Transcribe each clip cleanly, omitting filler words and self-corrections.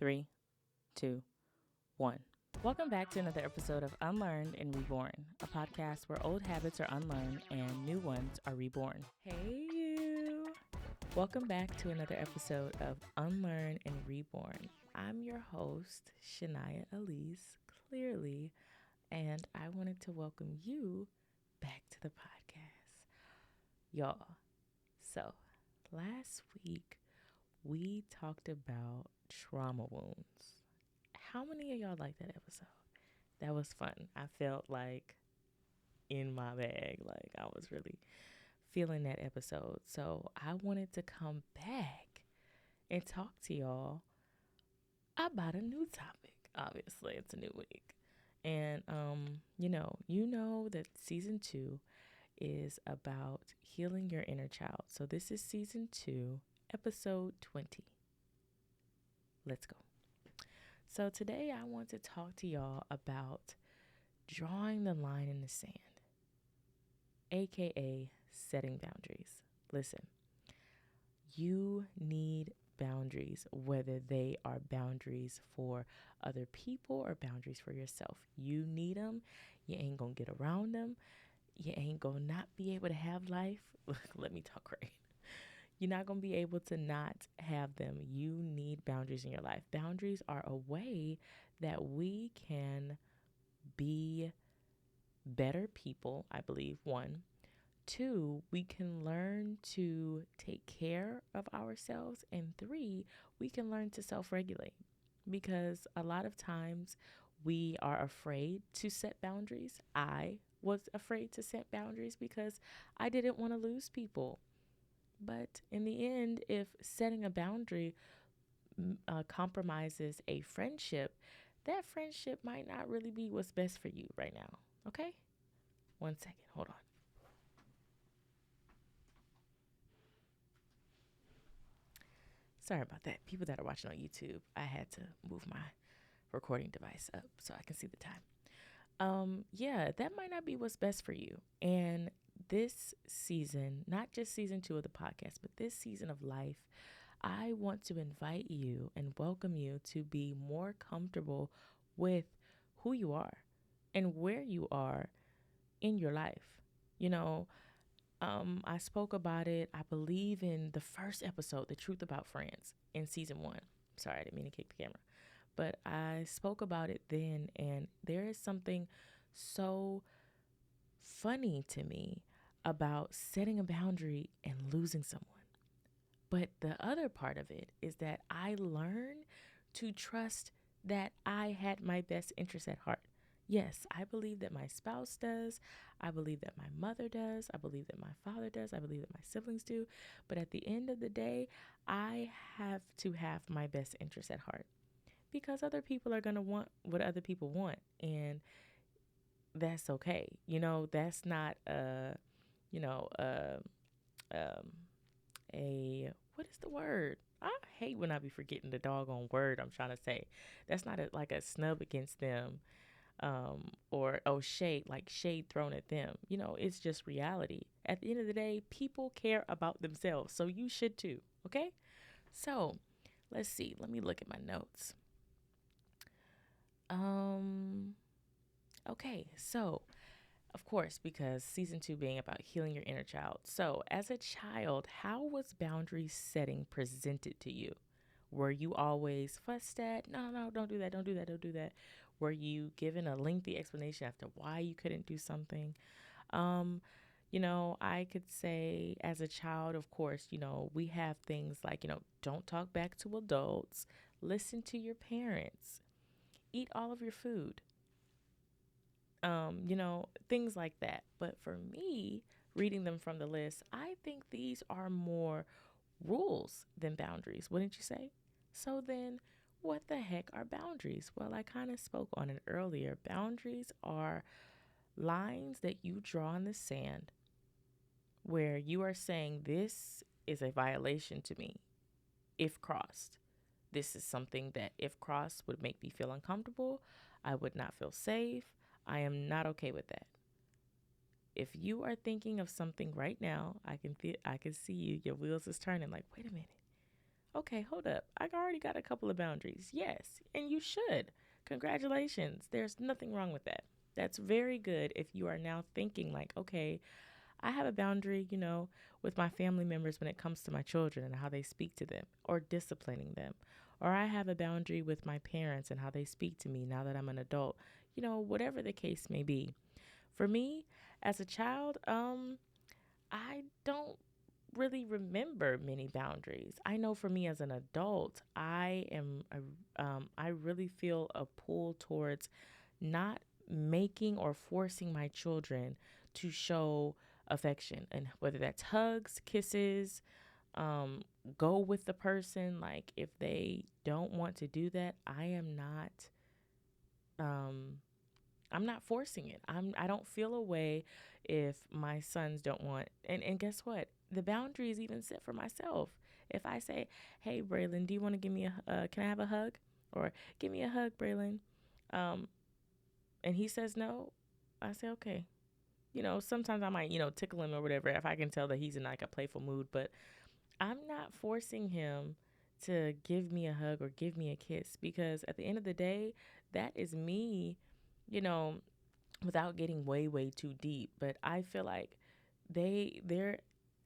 3, 2, 1. Welcome back to another episode of Unlearned and Reborn, a podcast where old habits are unlearned and new ones are reborn. Hey, you. Welcome back to another episode of Unlearned and Reborn. I'm your host, Shania Alyse, clearly, and I wanted to welcome you back to the podcast. Y'all, so last week we talked about trauma wounds. How many of y'all liked that episode? That was fun. I felt like in my bag, like I was really feeling that episode. So I wanted to come back and talk to y'all about a new topic. Obviously, it's a new week. And you know that season 2 is about healing your inner child. So this is season 2, episode 20. Let's go. So today I want to talk to y'all about drawing the line in the sand, aka setting boundaries. Listen, you need boundaries, whether they are boundaries for other people or boundaries for yourself. You need them. You ain't gonna get around them. You ain't gonna not be able to have life. Let me talk right. You're not going to be able to not have them. You need boundaries in your life. Boundaries are a way that we can be better people, I believe, 1. 2, we can learn to take care of ourselves. And 3, we can learn to self-regulate. Because a lot of times we are afraid to set boundaries. I was afraid to set boundaries because I didn't want to lose people. But in the end, if setting a boundary compromises a friendship, that friendship might not really be what's best for you right now. Okay? 1 second. Hold on. Sorry about that. People that are watching on YouTube, I had to move my recording device up so I can see the time. That might not be what's best for you. And this season, not just season 2 of the podcast, but this season of life, I want to invite you and welcome you to be more comfortable with who you are and where you are in your life. I spoke about it, I believe, in the first episode, The Truth About Friends, in season 1. Sorry, I didn't mean to kick the camera. But I spoke about it then, and there is something so funny to me about setting a boundary and losing someone. But the other part of it is that I learned to trust that I had my best interest at heart. Yes, I believe that my spouse does. I believe that my mother does. I believe that my father does. I believe that my siblings do. But at the end of the day, I have to have my best interest at heart. Because other people are going to want what other people want. And that's okay. That's not what is the word? I hate when I be forgetting the doggone word I'm trying to say. That's not like a snub against them or shade thrown at them. It's just reality. At the end of the day, people care about themselves. So you should too. Okay? So let's see. Let me look at my notes. Okay, so of course, because season 2 being about healing your inner child. So as a child, how was boundary setting presented to you? Were you always fussed at? No, don't do that, don't do that, don't do that. Were you given a lengthy explanation after why you couldn't do something? I could say as a child, of course, we have things like, don't talk back to adults, listen to your parents, eat all of your food. Things like that. But for me, reading them from the list, I think these are more rules than boundaries, wouldn't you say? So then, what the heck are boundaries? Well, I kind of spoke on it earlier. Boundaries are lines that you draw in the sand where you are saying this is a violation to me if crossed. This is something that if crossed would make me feel uncomfortable. I would not feel safe. I am not okay with that. If you are thinking of something right now, I can see you, your wheels is turning like, wait a minute. Okay, hold up. I already got a couple of boundaries. Yes, and you should. Congratulations. There's nothing wrong with that. That's very good if you are now thinking, like, okay, I have a boundary, with my family members when it comes to my children and how they speak to them or disciplining them. Or I have a boundary with my parents and how they speak to me now that I'm an adult. Whatever the case may be. For me, as a child, I don't really remember many boundaries. I know for me as an adult, I really feel a pull towards not making or forcing my children to show affection, and whether that's hugs, kisses, um, go with the person. Like if they don't want to do that, um, I'm not forcing it. I don't feel a way if my sons don't want. And guess what? The boundary is even set for myself. If I say, "Hey, Braylon, do you want to give me can I have a hug?" Or "Give me a hug, Braylon," um, and he says no, I say okay. Sometimes I might tickle him or whatever if I can tell that he's in like a playful mood, but I'm not forcing him to give me a hug or give me a kiss, because at the end of the day, that is me, you know, without getting way, way too deep. But I feel like they're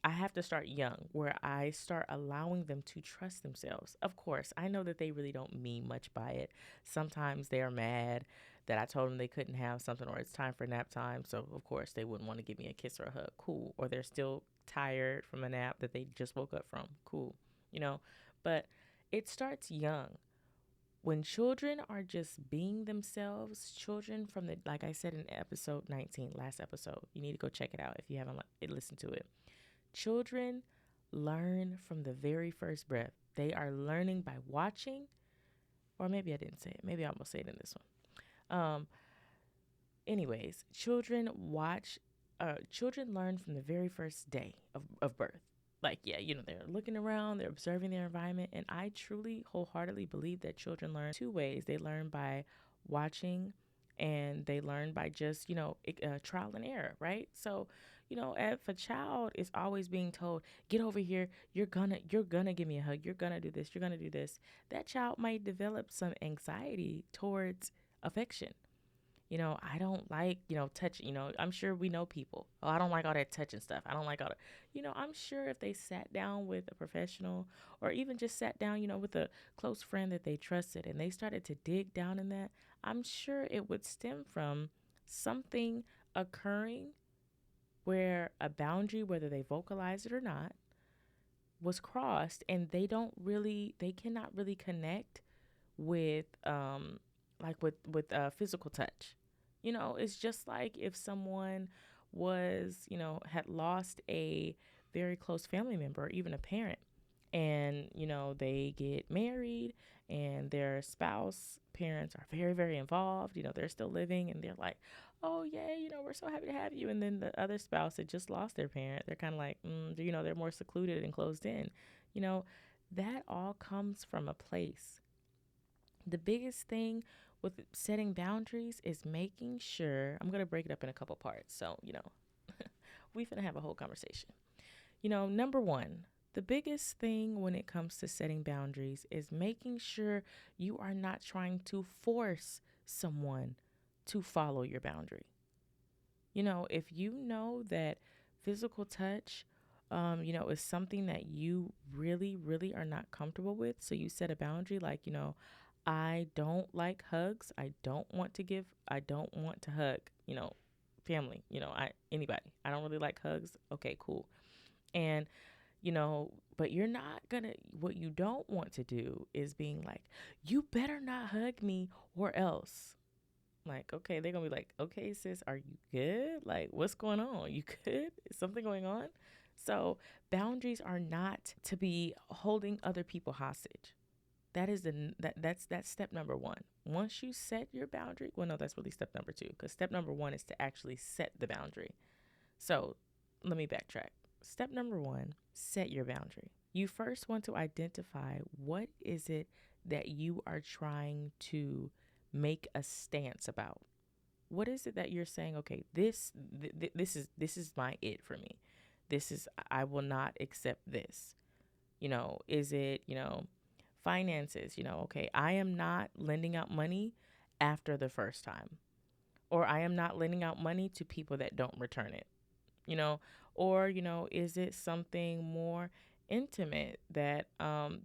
I have to start young, where I start allowing them to trust themselves. Of course, I know that they really don't mean much by it. Sometimes they are mad that I told them they couldn't have something, or it's time for nap time. So, of course, they wouldn't want to give me a kiss or a hug. Cool. Or they're still tired from a nap that they just woke up from. Cool. You know, but it starts young. When children are just being themselves, children from like I said in episode 19, last episode, you need to go check it out if you haven't listened to it. Children learn from the very first breath. They are learning by watching, or maybe I didn't say it. Maybe I'm going to say it in this one. Anyways, children learn from the very first day of birth. Like, yeah, they're looking around, they're observing their environment. And I truly, wholeheartedly believe that children learn two ways. They learn by watching, and they learn by just, trial and error, right? So, if a child is always being told, get over here, you're gonna give me a hug, you're gonna do this, you're gonna do this, that child might develop some anxiety towards affection. I don't like, touch, I'm sure we know people. Oh, I don't like all that touching stuff. I don't like all that. I'm sure if they sat down with a professional, or even just sat down, with a close friend that they trusted, and they started to dig down in that, I'm sure it would stem from something occurring where a boundary, whether they vocalize it or not, was crossed, and they cannot really connect with, like with physical touch. It's just like if someone had lost a very close family member or even a parent, and they get married, and their spouse parents are very, very involved. They're still living, and they're like, oh yeah, we're so happy to have you. And then the other spouse that just lost their parent, they're kind of like, they're more secluded and closed in. you know that all comes from a place. The biggest thing with setting boundaries is making sure, I'm going to break it up in a couple parts. So, we finna have a whole conversation. Number one, the biggest thing when it comes to setting boundaries is making sure you are not trying to force someone to follow your boundary. If you know that physical touch, is something that you really, really are not comfortable with, so you set a boundary like, I don't like hugs. I don't want to hug, family, anybody. I don't really like hugs. Okay, cool. And, but what you don't want to do is being like, you better not hug me or else. Like, okay, they're going to be like, okay, sis, are you good? Like, what's going on? You good? Is something going on? So boundaries are not to be holding other people hostage. That's step number one. Once you set your boundary, well, no, that's really step number two, because step number one is to actually set the boundary. So let me backtrack. Step number one, set your boundary. You first want to identify what is it that you are trying to make a stance about. What is it that you're saying? Okay, this is my it for me. I will not accept this. Is it, finances? Okay, I am not lending out money after the first time, or I am not lending out money to people that don't return it, you know, or, is it something more intimate that,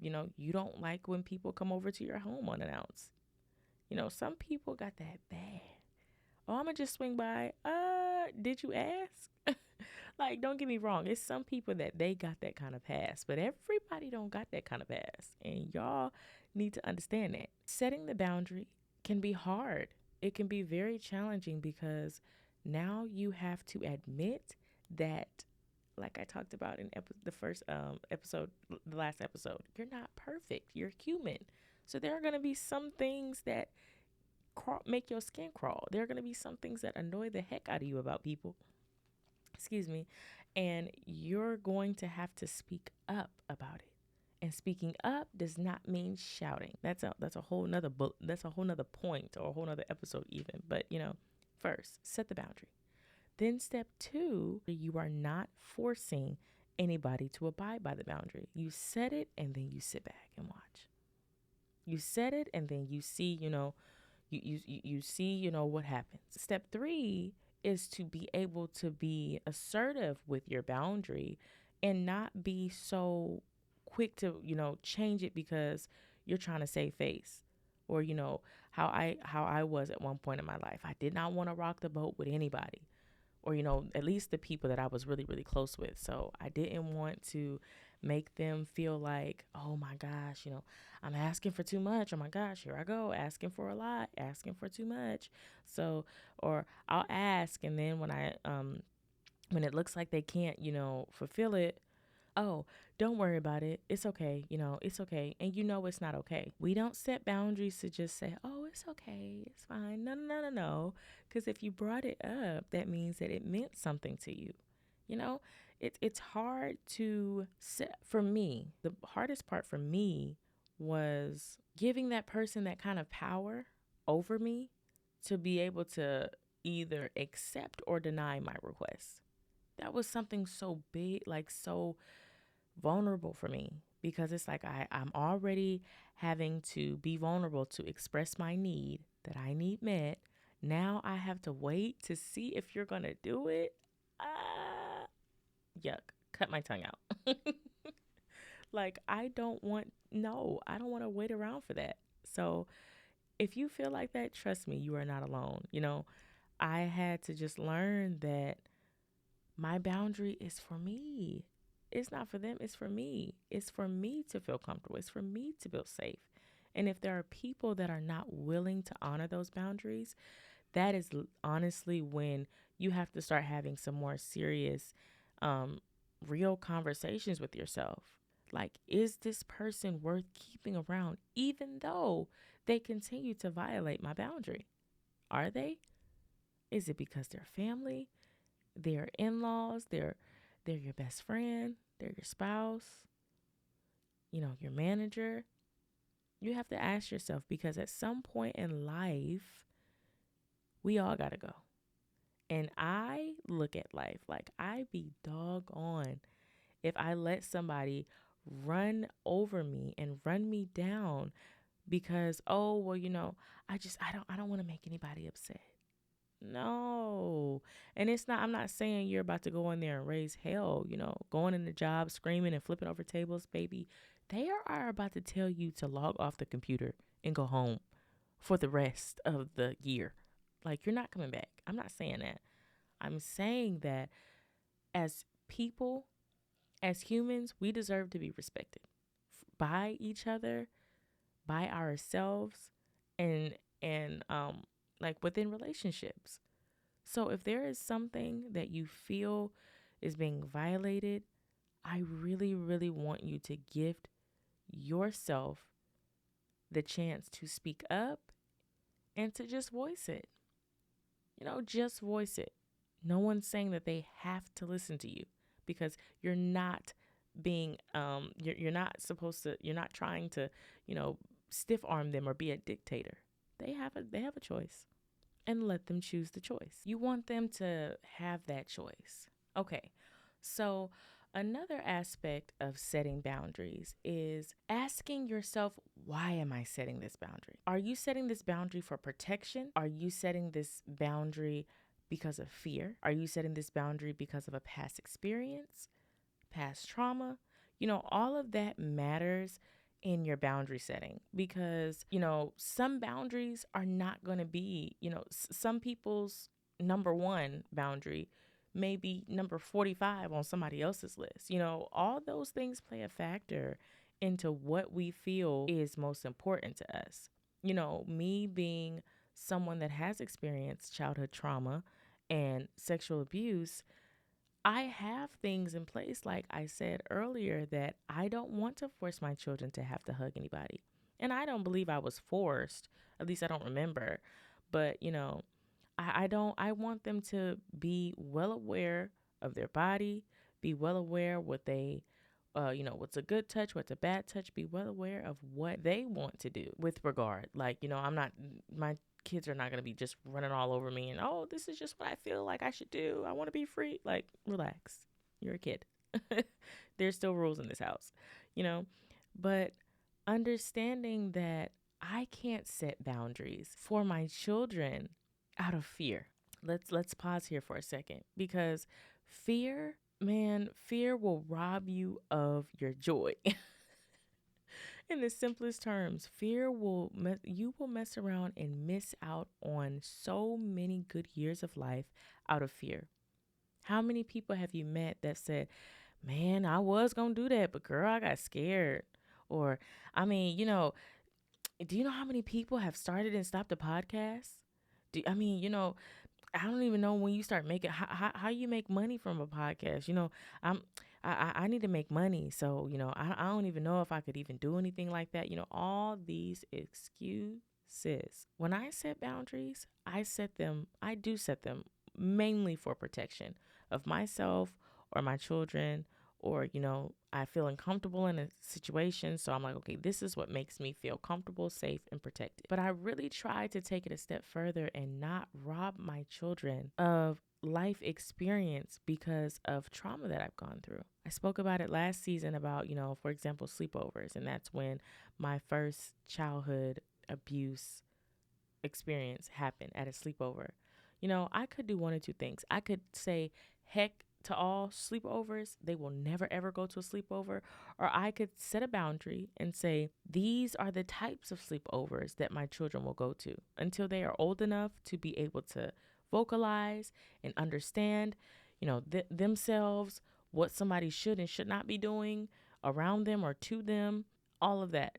you don't like when people come over to your home unannounced? Some people got that bad. Oh, I'm gonna just swing by. Did you ask? Like, don't get me wrong. It's some people that they got that kind of pass, but everybody don't got that kind of pass. And y'all need to understand that. Setting the boundary can be hard. It can be very challenging because now you have to admit that, like I talked about in the first episode, the last episode, you're not perfect. You're human. So there are going to be some things that make your skin crawl. There are going to be some things that annoy the heck out of you about people. Excuse me. And you're going to have to speak up about it. And speaking up does not mean shouting. That's a whole nother book. That's a whole nother point, or a whole nother episode even. But first, set the boundary. Then step 2, you are not forcing anybody to abide by the boundary. You set it and then you sit back and watch. You set it and then you see, you see, what happens. Step 3 is to be able to be assertive with your boundary and not be so quick to, change it because you're trying to save face. Or, how I was at one point in my life. I did not want to rock the boat with anybody. Or, at least the people that I was really, really close with. So I didn't want to make them feel like, oh my gosh, I'm asking for too much. Oh my gosh, here I go, asking for a lot, asking for too much. So, or I'll ask, and then when it looks like they can't, fulfill it, oh, don't worry about it. It's okay. It's okay. And it's not okay. We don't set boundaries to just say, oh, it's okay. It's fine. No, no, no, no, no. Because if you brought it up, that means that it meant something to you. It's hard to set. For me, the hardest part for me was giving that person that kind of power over me to be able to either accept or deny my requests. That was something so big, like so vulnerable for me, because it's like I'm already having to be vulnerable to express my need that I need met. Now I have to wait to see if you're going to do it. Yuck. Cut my tongue out. Like, I don't want to wait around for that. So if you feel like that, trust me, you are not alone. I had to just learn that my boundary is for me. It's not for them. It's for me. It's for me to feel comfortable. It's for me to feel safe. And if there are people that are not willing to honor those boundaries, that is honestly when you have to start having some more serious, real conversations with yourself. Like, is this person worth keeping around even though they continue to violate my boundary? Are they? Is it because they're family? They're in-laws? They're your best friend? They're your spouse? Your manager? You have to ask yourself, because at some point in life, we all got to go. And I look at life like I be doggone if I let somebody run over me and run me down because, oh, well, I don't want to make anybody upset. No. And I'm not saying you're about to go in there and raise hell, going in the job, screaming and flipping over tables, baby. They are about to tell you to log off the computer and go home for the rest of the year. Like, you're not coming back. I'm not saying that. I'm saying that as people, as humans, we deserve to be respected by each other, by ourselves, and like within relationships. So if there is something that you feel is being violated, I really, really want you to gift yourself the chance to speak up and to just voice it. Just voice it. No one's saying that they have to listen to you, because you're not being, you're not supposed to, you're not trying to, stiff arm them or be a dictator. They have a choice, and let them choose the choice. You want them to have that choice. Okay. So Another aspect of setting boundaries is asking yourself, why am I setting this boundary? Are you setting this boundary for protection? Are you setting this boundary because of fear? Are you setting this boundary because of a past experience, past trauma? All of that matters in your boundary setting because, some boundaries are not going to be, some people's number one boundary may be number 45 on somebody else's list. All those things play a factor into what we feel is most important to us. Me being someone that has experienced childhood trauma and sexual abuse, I have things in place, like I said earlier, that I don't want to force my children to have to hug anybody. And I don't believe I was forced, at least I don't remember. But, I want them to be well aware of their body, be well aware what's a good touch, what's a bad touch, be well aware of what they want to do with regard. Like, my kids are not going to be just running all over me and, oh, this is just what I feel like I should do. I want to be free. Like, relax. You're a kid. There's still rules in this house, but understanding that I can't set boundaries for my children out of fear. Let's pause here for a second, because fear will rob you of your joy. In the simplest terms, you will mess around and miss out on so many good years of life out of fear. How many people have you met that said, man, I was going to do that, but girl, I got scared? Or, do you know how many people have started and stopped a podcast? I don't even know when you start making, how you make money from a podcast. I need to make money. So, I don't even know if I could even do anything like that. All these excuses. When I set boundaries, I do set them mainly for protection of myself or my children, or, I feel uncomfortable in a situation. So I'm like, okay, this is what makes me feel comfortable, safe, and protected. But I really try to take it a step further and not rob my children of life experience because of trauma that I've gone through. I spoke about it last season about, for example, sleepovers. And that's when my first childhood abuse experience happened, at a sleepover. I could do one or two things. I could say, heck to all sleepovers, they will never ever go to a sleepover. Or I could set a boundary and say, these are the types of sleepovers that my children will go to until they are old enough to be able to vocalize and understand, themselves, what somebody should and should not be doing around them or to them, all of that.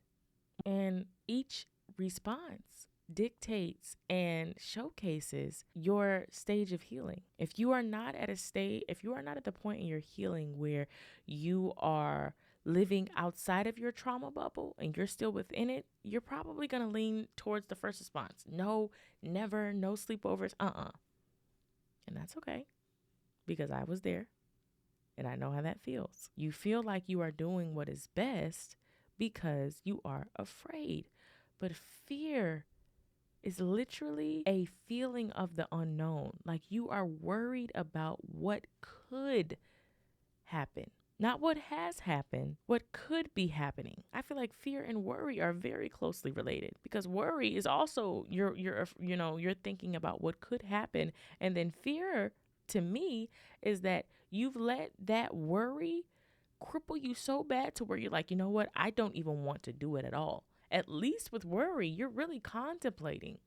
And each response dictates and showcases your stage of healing. If you are not at the point in your healing where you are living outside of your trauma bubble and you're still within it, you're probably going to lean towards the first response. No, never, no sleepovers, And that's okay, because I was there and I know how that feels. You feel like you are doing what is best because you are afraid. But fear is literally a feeling of the unknown. Like, you are worried about what could happen, not what has happened, what could be happening. I feel like fear and worry are very closely related, because worry is also you're thinking about what could happen, and then fear, to me, is that you've let that worry cripple you so bad to where you're like, you know what? I don't even want to do it at all. At least with worry, you're really contemplating,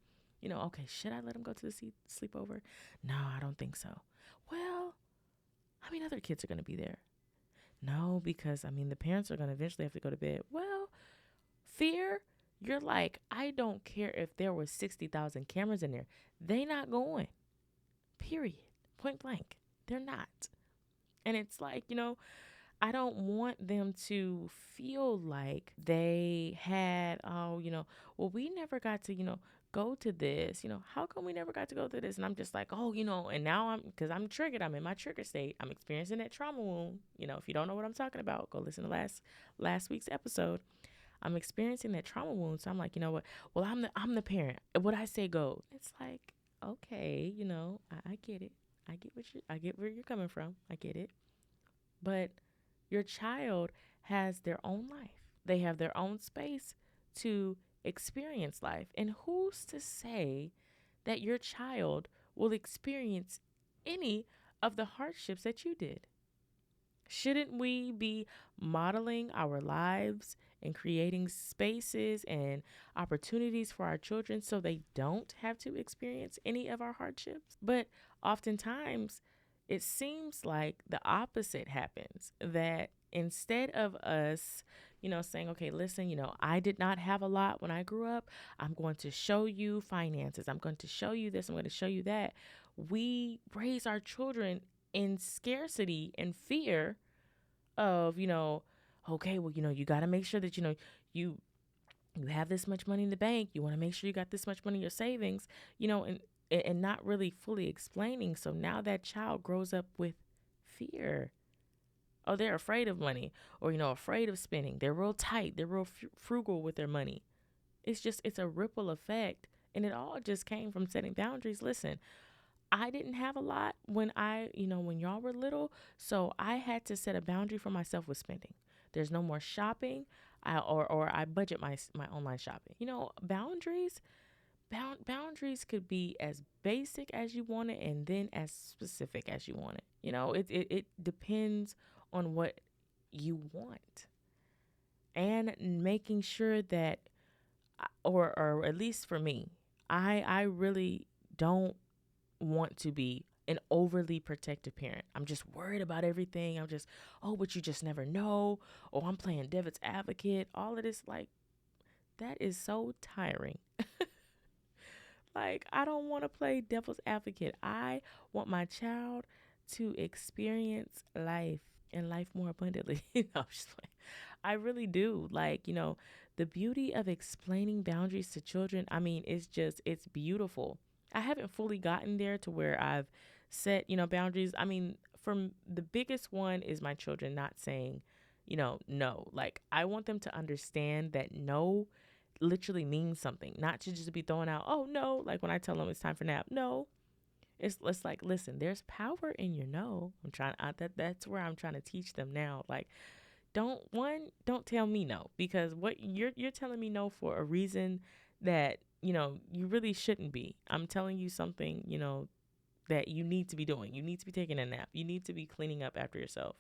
okay, should I let him go to the sleepover? No, I don't think so. Well, other kids are going to be there. No, because, the parents are going to eventually have to go to bed. Well, fear, you're like, I don't care if there were 60,000 cameras in there. They not going. Period. Point blank. They're not. And it's like, I don't want them to feel like they had, well, we never got to, go to this. How come we never got to go to this? And I'm just like, and now because I'm triggered. I'm in my trigger state. I'm experiencing that trauma wound. If you don't know what I'm talking about, go listen to last week's episode. I'm experiencing that trauma wound. So I'm like, you know what? Well, I'm the parent. What I say goes. It's like, okay, I get it. I get where you're coming from. I get it. But Your child has their own life. They have their own space to experience life. And who's to say that your child will experience any of the hardships that you did? Shouldn't we be modeling our lives and creating spaces and opportunities for our children so they don't have to experience any of our hardships? But oftentimes, it seems like the opposite happens, that instead of us, saying, okay, listen, I did not have a lot when I grew up. I'm going to show you finances. I'm going to show you this. I'm going to show you that. We raise our children in scarcity and fear of, okay, well, you got to make sure that, you you have this much money in the bank. You want to make sure you got this much money in your savings, and not really fully explaining. So now that child grows up with fear. Oh, they're afraid of money, or, afraid of spending. They're real tight. They're real frugal with their money. It's a ripple effect. And it all just came from setting boundaries. Listen, I didn't have a lot when when y'all were little. So I had to set a boundary for myself with spending. There's no more shopping. Or I budget my online shopping. Boundaries could be as basic as you want it and then as specific as you want it. It depends on what you want, and making sure that, or at least for me, I really don't want to be an overly protective parent. I'm just worried about everything. But you just never know. Oh, I'm playing devil's advocate. All of this, like, that is so tiring. Like, I don't want to play devil's advocate. I want my child to experience life and life more abundantly. No, I'm just playing. I really do. Like, the beauty of explaining boundaries to children, it's beautiful. I haven't fully gotten there to where I've set, boundaries. From the biggest one is my children not saying, no. Like, I want them to understand that no literally means something, not to just be throwing out, oh no, like when I tell them it's time for nap. No, it's like, listen, there's power in your no. That's where I'm trying to teach them now. Like, don't tell me no, because what you're telling me no for a reason that, you really shouldn't be. I'm telling you something, that you need to be doing. You need to be taking a nap. You need to be cleaning up after yourself,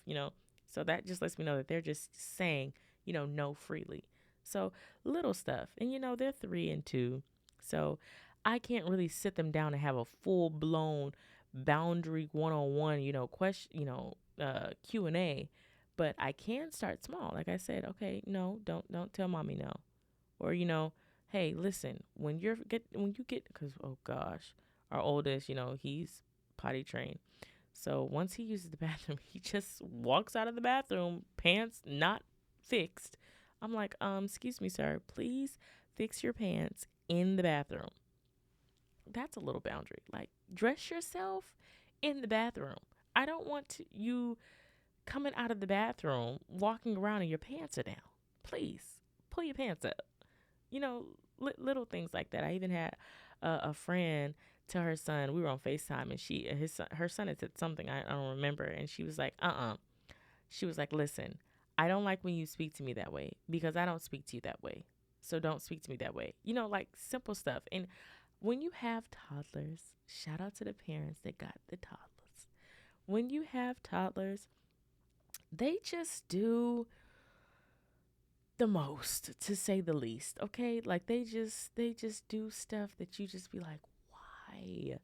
So that just lets me know that they're just saying, no freely. So little stuff. And, they're 3 and 2. So I can't really sit them down and have a full blown boundary one-on-one, question, Q&A, but I can start small. Like I said, okay, no, don't tell mommy no. Or, hey, listen, when you get, because, oh gosh, our oldest, he's potty trained. So once he uses the bathroom, he just walks out of the bathroom, pants not fixed. I'm like, excuse me, sir, please fix your pants in the bathroom. That's a little boundary. Like, dress yourself in the bathroom. I don't want you coming out of the bathroom, walking around and your pants are down. Please pull your pants up. Little things like that. I even had a friend tell her son, we were on FaceTime, and her son had said something, I don't remember. And she was like, She was like, listen, I don't like when you speak to me that way, because I don't speak to you that way. So don't speak to me that way. Like simple stuff. And when you have toddlers, shout out to the parents that got the toddlers. When you have toddlers, they just do the most, to say the least. Okay. Like they just do stuff that you just be like, why?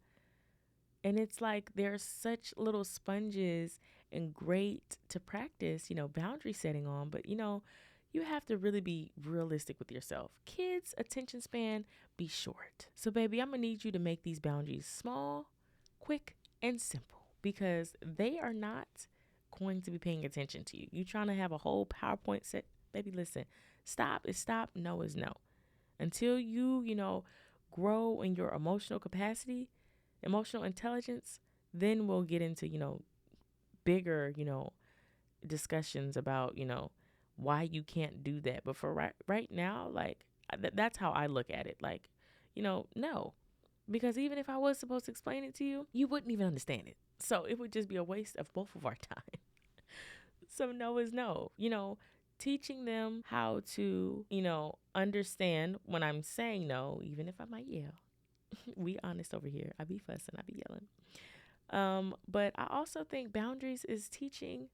And it's like they're such little sponges and great to practice, boundary setting on. But, you have to really be realistic with yourself. Kids' attention span be short. So, baby, I'm going to need you to make these boundaries small, quick, and simple, because they are not going to be paying attention to you. You trying to have a whole PowerPoint set. Baby, listen, stop is stop, no is no. Until you, grow in your emotional capacity, emotional intelligence, then we'll get into, bigger, discussions about, why you can't do that. But for right now, like, that's how I look at it. Like, no, because even if I was supposed to explain it to you, you wouldn't even understand it. So it would just be a waste of both of our time. So no is no. Teaching them how to, understand when I'm saying no, even if I might yell. We honest over here. I be fussing, I be yelling. But I also think boundaries is teaching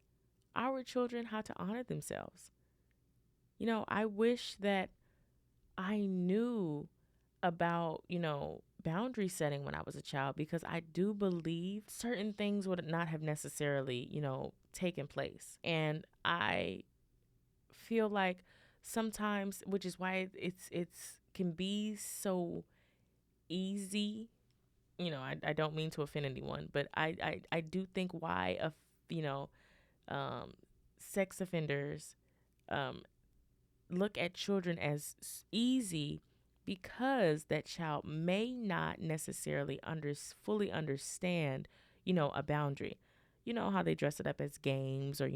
our children how to honor themselves. I wish that I knew about, boundary setting when I was a child, because I do believe certain things would not have necessarily, taken place. And I feel like sometimes, which is why it's can be so easy. I don't mean to offend anyone, but I do think why you know um, sex offenders um, look at children as easy, because that child may not necessarily fully understand, a boundary. You know how they dress it up as games, or,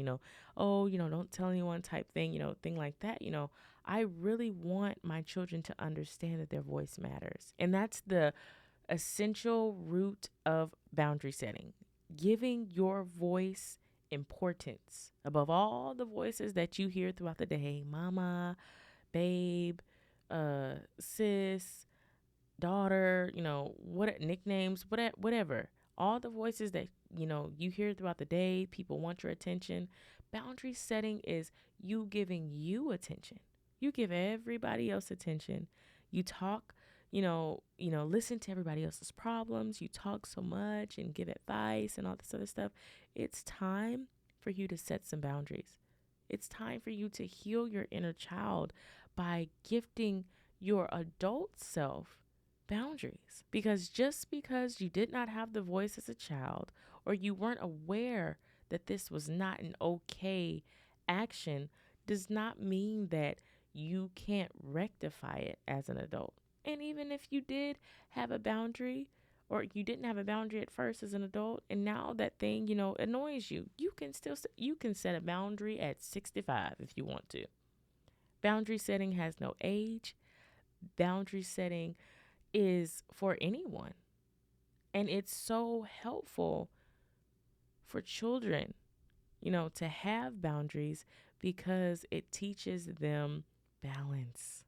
oh, don't tell anyone type thing, thing like that. I really want my children to understand that their voice matters. And that's the essential root of boundary setting, giving your voice importance above all the voices that you hear throughout the day. Mama, babe, sis, daughter, what nicknames, whatever. All the voices that, you hear throughout the day, people want your attention. Boundary setting is you giving you attention. You give everybody else attention. You talk, listen to everybody else's problems. You talk so much and give advice and all this other stuff. It's time for you to set some boundaries. It's time for you to heal your inner child by gifting your adult self boundaries. Because just because you did not have the voice as a child, or you weren't aware that this was not an okay action, does not mean that you can't rectify it as an adult. And even if you did have a boundary, or you didn't have a boundary at first as an adult, and now that thing, annoys you, you can set a boundary at 65 if you want to. Boundary setting has no age. Boundary setting is for anyone. And it's so helpful for children, to have boundaries, because it teaches them balance.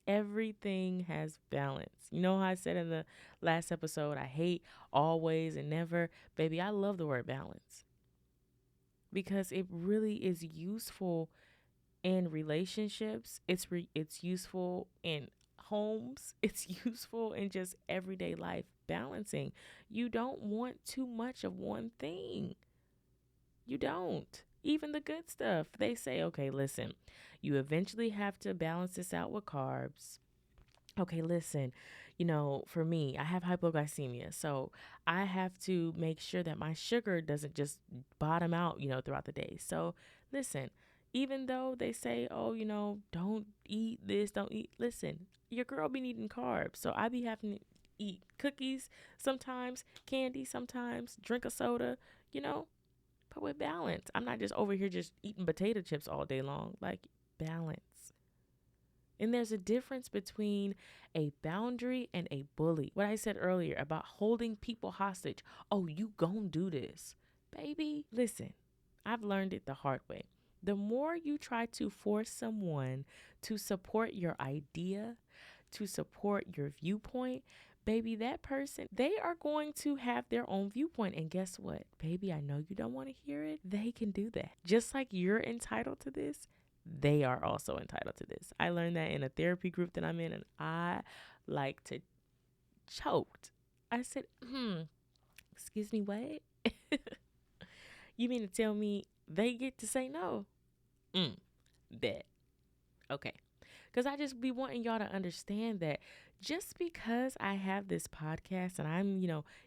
Everything has balance. You know how I said in the last episode, I hate always and never. Baby, I love the word balance, because it really is useful in relationships. It's useful in homes. It's useful in just everyday life balancing. You don't want too much of one thing. You don't. Even the good stuff. They say, okay, listen, you eventually have to balance this out with carbs. Okay, listen, for me, I have hypoglycemia. So I have to make sure that my sugar doesn't just bottom out, throughout the day. So listen, even though they say, oh, don't eat this, don't eat, listen, your girl be eating carbs. So I be having to eat cookies sometimes, candy sometimes, drink a soda, but with balance. I'm not just over here just eating potato chips all day long. Like, balance. And there's a difference between a boundary and a bully. What I said earlier about holding people hostage. Oh, you gon' do this. Baby, listen, I've learned it the hard way. The more you try to force someone to support your idea, to support your viewpoint, baby, that person, they are going to have their own viewpoint. And guess what? Baby, I know you don't want to hear it. They can do that. Just like you're entitled to this, they are also entitled to this. I learned that in a therapy group that I'm in, and I like to choked. I said, excuse me, what? You mean to tell me they get to say no? Bet. Okay. Because I just be wanting y'all to understand that just because I have this podcast and I'm,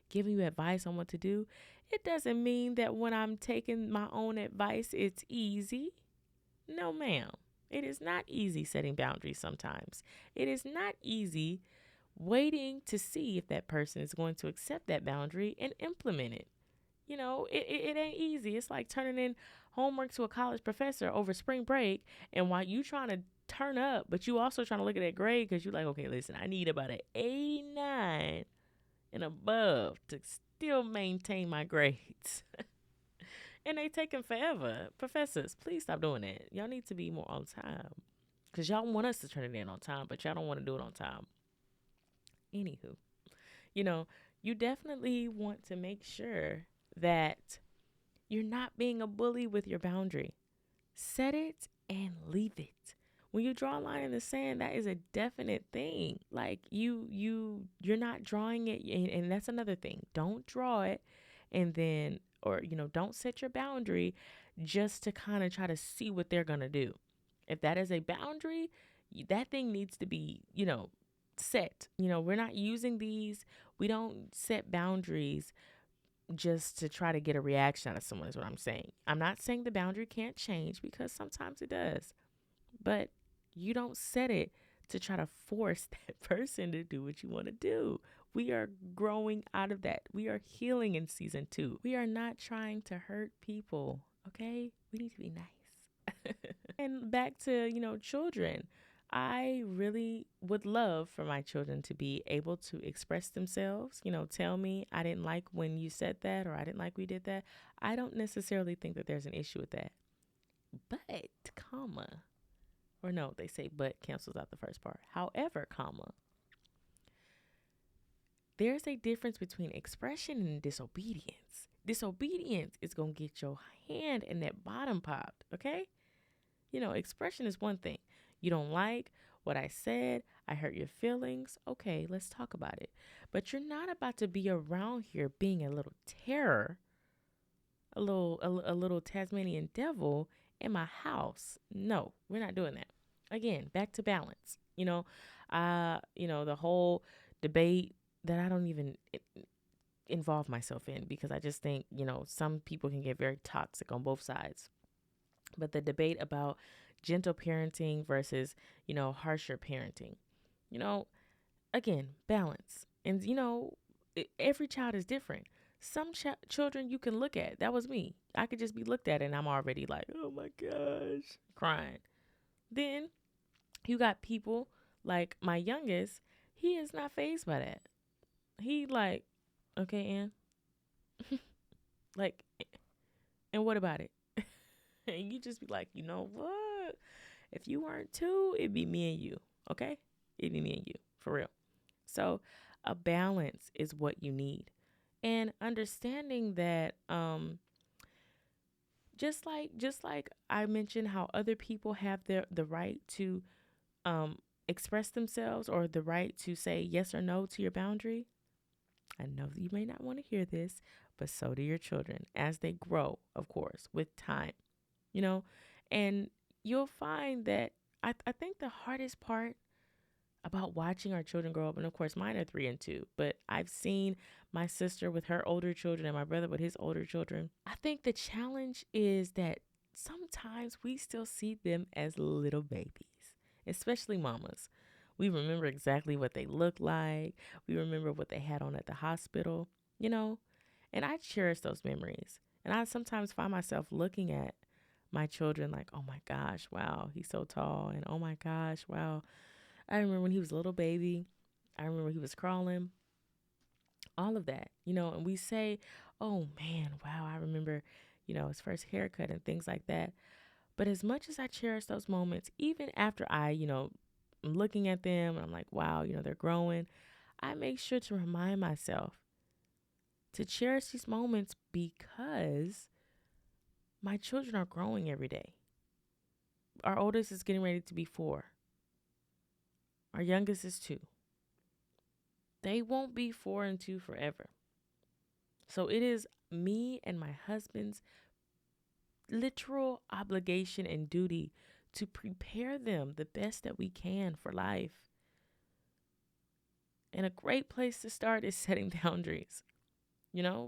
giving you advice on what to do, it doesn't mean that when I'm taking my own advice, it's easy. No, ma'am. It is not easy setting boundaries sometimes. It is not easy waiting to see if that person is going to accept that boundary and implement it. It ain't easy. It's like turning in homework to a college professor over spring break, and while you trying to turn up, but you also trying to look at that grade, because you're like, okay, listen, I need about an 89 and above to still maintain my grades. And they taking forever. Professors, please stop doing that. Y'all need to be more on time. Because y'all want us to turn it in on time, but y'all don't want to do it on time. Anywho, you know, you definitely want to make sure that you're not being a bully with your boundary. Set it and leave it. When you draw a line in the sand, that is a definite thing. Like you're not drawing it, and that's another thing. Don't draw it, and then or don't set your boundary just to kind of try to see what they're gonna do. If that is a boundary, that thing needs to be set. We're not using these. We don't set boundaries just to try to get a reaction out of someone is what I'm saying. I'm not saying the boundary can't change because sometimes it does. But you don't set it to try to force that person to do what you want to do. We are growing out of that. We are healing in season 2. We are not trying to hurt people, okay? We need to be nice. And back to, children. I really would love for my children to be able to express themselves, tell me I didn't like when you said that or I didn't like we did that. I don't necessarily think that there's an issue with that. But, or no, they say but cancels out the first part. However, there's a difference between expression and disobedience. Disobedience is going to get your hand in that bottom popped, okay? Expression is one thing. You don't like what I said. I hurt your feelings. Okay, let's talk about it. But you're not about to be around here being a little terror, a little Tasmanian devil in my house. No, we're not doing that. Again, back to balance. The whole debate that I don't even involve myself in because I just think, some people can get very toxic on both sides. But the debate about gentle parenting versus, harsher parenting, again, balance. And, every child is different. Some children you can look at. That was me. I could just be looked at and I'm already like, oh my gosh, crying. Then you got people like my youngest. He is not fazed by that. He like, okay, Ann. Like, and what about it? And you just be like, you know what? If you weren't two, it'd be me and you. Okay? It'd be me and you. For real. So a balance is what you need. And understanding that just like I mentioned how other people have the right to express themselves or the right to say yes or no to your boundary. I know you may not want to hear this, but so do your children as they grow, of course, with time. And you'll find that I think the hardest part about watching our children grow up, and of course mine are 3 and 2, but I've seen my sister with her older children and my brother with his older children. I think the challenge is that sometimes we still see them as little babies, especially mamas. We remember exactly what they look like. We remember what they had on at the hospital, and I cherish those memories. And I sometimes find myself looking at my children like, oh my gosh, wow, he's so tall. And oh my gosh, wow. I remember when he was a little baby. I remember he was crawling. All of that, and we say, oh man, wow, I remember, his first haircut and things like that. But as much as I cherish those moments, even after I, I'm looking at them and I'm like, wow, they're growing, I make sure to remind myself to cherish these moments because my children are growing every day. Our oldest is getting ready to be 4. Our youngest is 2. They won't be 4 and 2 forever. So it is me and my husband's literal obligation and duty to prepare them the best that we can for life. And a great place to start is setting boundaries,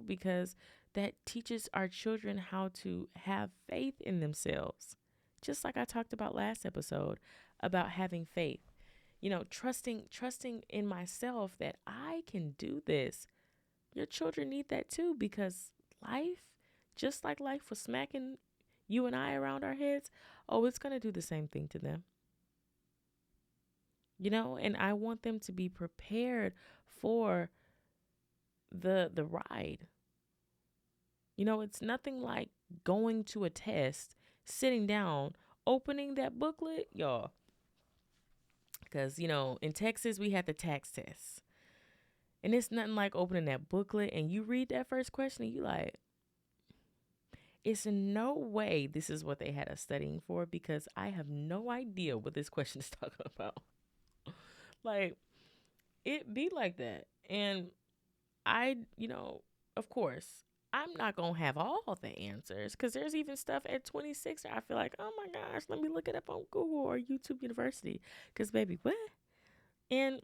because that teaches our children how to have faith in themselves. Just like I talked about last episode about having faith, trusting in myself that I can do this. Your children need that too, because life, just like life was smacking you and I around our heads, it's going to do the same thing to them. And I want them to be prepared for the ride. It's nothing like going to a test, sitting down, opening that booklet, y'all. Because, in Texas, we had the tax test. And it's nothing like opening that booklet and you read that first question and you like, it's in no way this is what they had us studying for, because I have no idea what this question is talking about. Like, it be like that. And I, of course, I'm not going to have all the answers, because there's even stuff at 26 that I feel like, oh my gosh, let me look it up on Google or YouTube University. Because, baby, what? And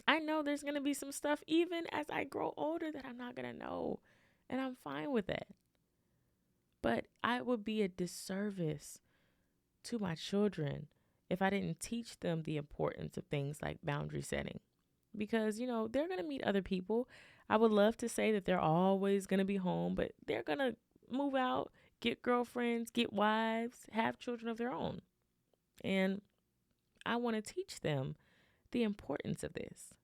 I know there's going to be some stuff even as I grow older that I'm not going to know. And I'm fine with that. But I would be a disservice to my children if I didn't teach them the importance of things like boundary setting. Because, they're going to meet other people. I would love to say that they're always going to be home, but they're going to move out, get girlfriends, get wives, have children of their own. And I want to teach them the importance of this.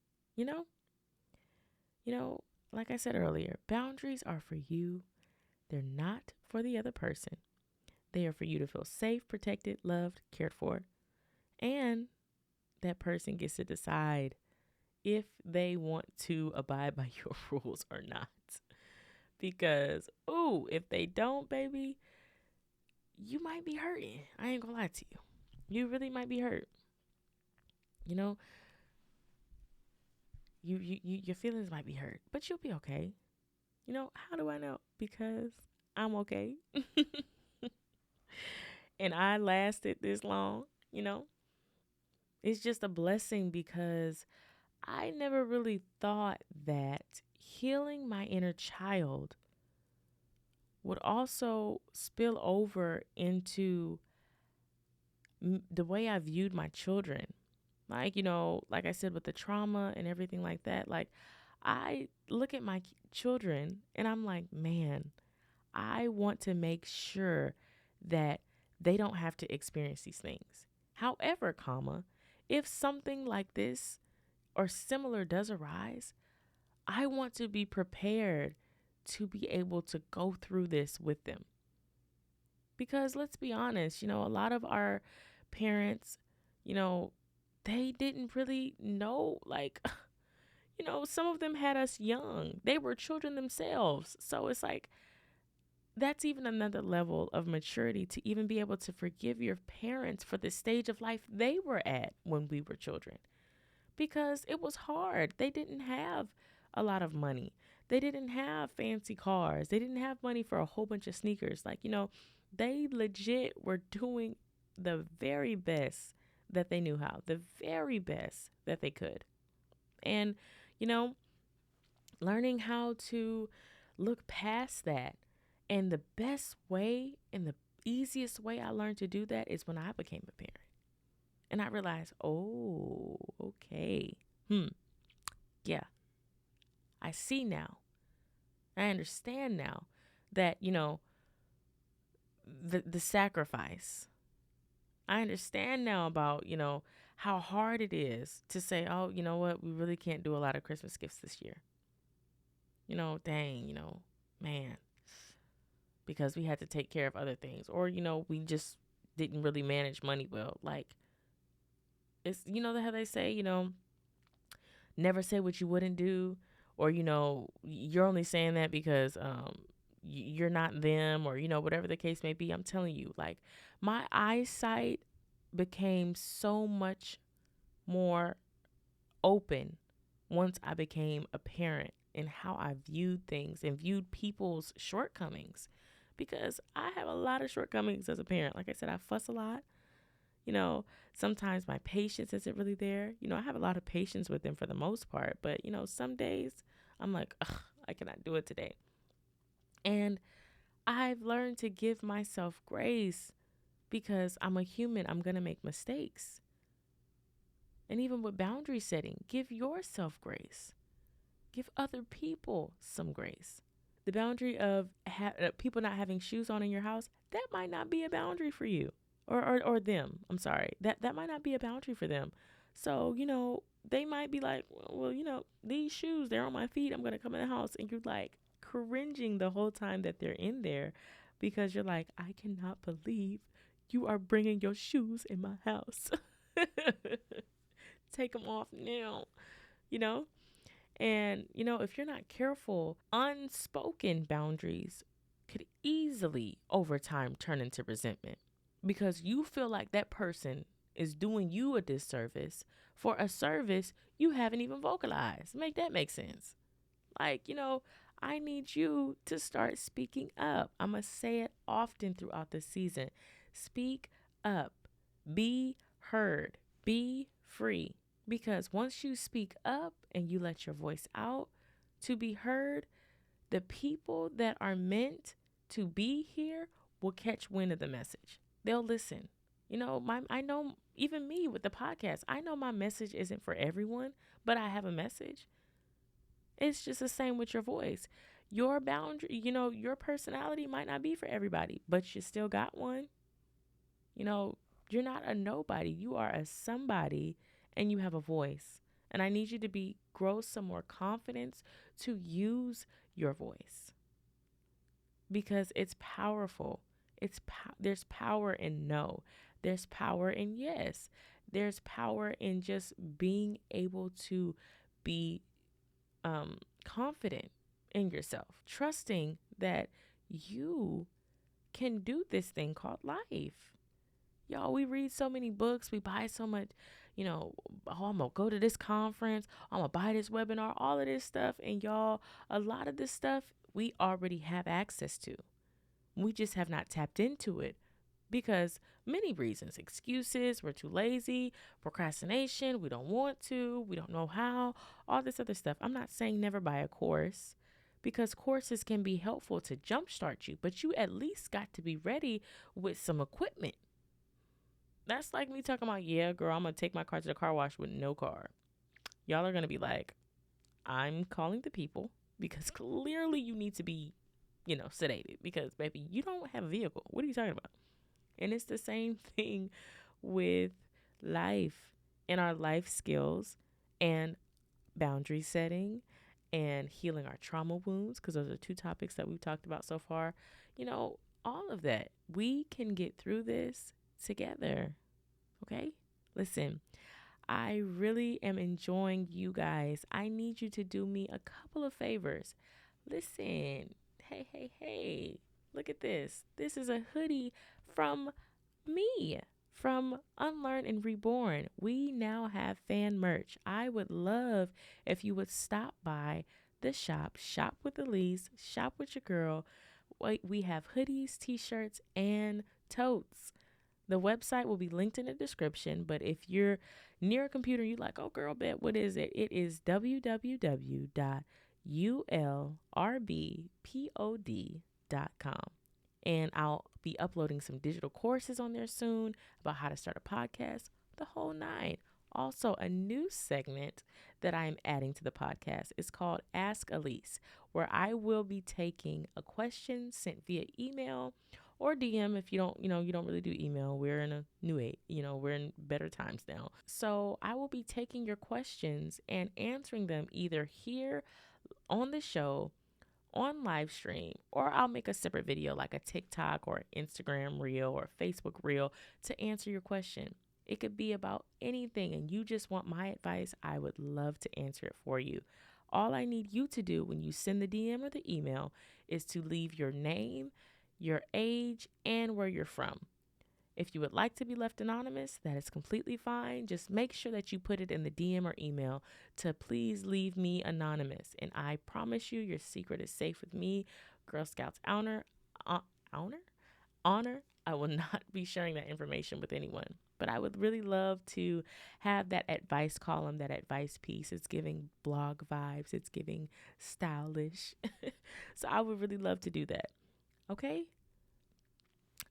Like I said earlier, boundaries are for you. They're not for the other person. They are for you to feel safe, protected, loved, cared for. And that person gets to decide if they want to abide by your rules or not. Because, if they don't, baby, you might be hurting. I ain't gonna lie to you. You really might be hurt. Your feelings might be hurt, but you'll be okay. How do I know? Because I'm okay. And I lasted this long, It's just a blessing, because I never really thought that healing my inner child would also spill over into the way I viewed my children. Like, like I said, with the trauma and everything like that, like, I look at my children and I'm like, man, I want to make sure that they don't have to experience these things. However, if something like this or similar does arise, I want to be prepared to be able to go through this with them. Because let's be honest, a lot of our parents, they didn't really know, like, some of them had us young. They were children themselves. So it's like, that's even another level of maturity to even be able to forgive your parents for the stage of life they were at when we were children. Because it was hard. They didn't have a lot of money. They didn't have fancy cars. They didn't have money for a whole bunch of sneakers. Like, they legit were doing the very best that they knew how, the very best that they could. And, learning how to look past that. And the best way and the easiest way I learned to do that is when I became a parent. And I realized, okay. Yeah. I see now. I understand now that, the sacrifice. I understand now about, how hard it is to say, oh, you know what? We really can't do a lot of Christmas gifts this year. Dang, man. Because we had to take care of other things. Or, we just didn't really manage money well. Like, it's, how they say, never say what you wouldn't do. Or, you're only saying that because you're not them, or, whatever the case may be. I'm telling you, like, my eyesight became so much more open once I became a parent, and how I viewed things and viewed people's shortcomings. Because I have a lot of shortcomings as a parent. Like I said, I fuss a lot. Sometimes my patience isn't really there. I have a lot of patience with them for the most part. But, some days I'm like, ugh, I cannot do it today. And I've learned to give myself grace, because I'm a human. I'm going to make mistakes. And even with boundary setting, give yourself grace. Give other people some grace. The boundary of people not having shoes on in your house, that might not be a boundary for you or them. I'm sorry. That might not be a boundary for them. So, they might be like, well, these shoes, they're on my feet. I'm going to come in the house. And you're like cringing the whole time that they're in there because you're like, I cannot believe you are bringing your shoes in my house. Take them off now, you know? And, if you're not careful, unspoken boundaries could easily over time turn into resentment because you feel like that person is doing you a disservice for a service you haven't even vocalized. Make that make sense. Like, I need you to start speaking up. I'm going to say it often throughout the season. Speak up. Be heard. Be free. Because once you speak up and you let your voice out to be heard, the people that are meant to be here will catch wind of the message. They'll listen. I know even me with the podcast, I know my message isn't for everyone, but I have a message. It's just the same with your voice. Your boundary, your personality might not be for everybody, but you still got one. You're not a nobody. You are a somebody and you have a voice. And I need you to grow some more confidence to use your voice because it's powerful. There's power in no. There's power in yes. There's power in just being able to be confident in yourself, trusting that you can do this thing called life. Y'all, we read so many books, we buy so much, I'm going to go to this conference, I'm going to buy this webinar, all of this stuff. And y'all, a lot of this stuff we already have access to. We just have not tapped into it because many reasons, excuses, we're too lazy, procrastination, we don't want to, we don't know how, all this other stuff. I'm not saying never buy a course because courses can be helpful to jumpstart you, but you at least got to be ready with some equipment. That's like me talking about, yeah, girl, I'm going to take my car to the car wash with no car. Y'all are going to be like, I'm calling the people because clearly you need to be, sedated because, baby, you don't have a vehicle. What are you talking about? And it's the same thing with life and our life skills and boundary setting and healing our trauma wounds, because those are two topics that we've talked about so far. All of that. We can get through this together. Okay? Listen, I really am enjoying you guys. I need you to do me a couple of favors. Listen, hey, look at this. This is a hoodie from me, from Unlearn and Reborn. We now have fan merch. I would love if you would stop by the shop with Alyse, shop with your girl. We have hoodies, t-shirts, and totes. The website will be linked in the description, but if you're near a computer, you're like, oh, girl, bet, what is it? It is www.ULRBpod.com. And I'll be uploading some digital courses on there soon about how to start a podcast, the whole nine. Also, a new segment that I am adding to the podcast is called Ask Alyse, where I will be taking a question sent via email or DM if you don't really do email. We're in a new age, we're in better times now. So I will be taking your questions and answering them either here on the show, on live stream, or I'll make a separate video like a TikTok or Instagram reel or Facebook reel to answer your question. It could be about anything and you just want my advice. I would love to answer it for you. All I need you to do when you send the DM or the email is to leave your name, your age, and where you're from. If you would like to be left anonymous, that is completely fine. Just make sure that you put it in the DM or email to please leave me anonymous. And I promise you, your secret is safe with me. Girl Scouts honor. I will not be sharing that information with anyone. But I would really love to have that advice column, that advice piece. It's giving blog vibes. It's giving stylish. So I would really love to do that. Okay?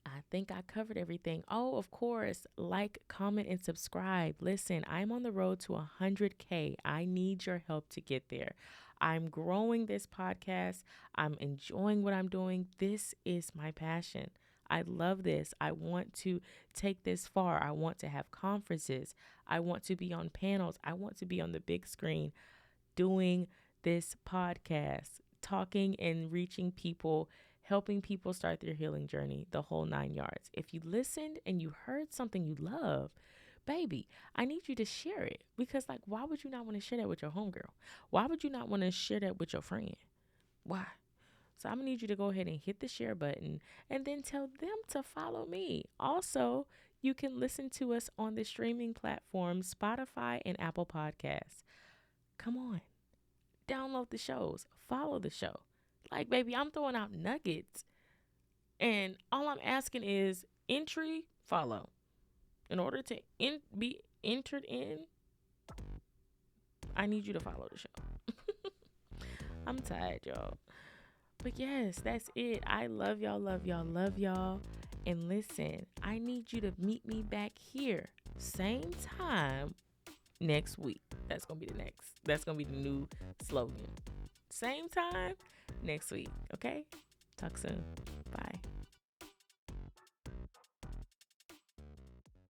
I think I covered everything. Oh, of course, like, comment, and subscribe. Listen, I'm on the road to 100K. I need your help to get there. I'm growing this podcast. I'm enjoying what I'm doing. This is my passion. I love this. I want to take this far. I want to have conferences. I want to be on panels. I want to be on the big screen doing this podcast, talking and reaching people, helping people start their healing journey, the whole 9 yards. If you listened and you heard something you love, baby, I need you to share it, because like, why would you not want to share that with your homegirl? Why would you not want to share that with your friend? Why? So I'm gonna need you to go ahead and hit the share button and then tell them to follow me. Also, you can listen to us on the streaming platforms Spotify and Apple Podcasts. Come on, download the shows, follow the show. Like, baby, I'm throwing out nuggets, and all I'm asking is entry, follow. In order to be entered in, I need you to follow the show. I'm tired, y'all. But yes, that's it. I love y'all, love y'all, love y'all. And listen, I need you to meet me back here, same time next week. That's going to be the new slogan. Same time next week. Okay? Talk soon. Bye.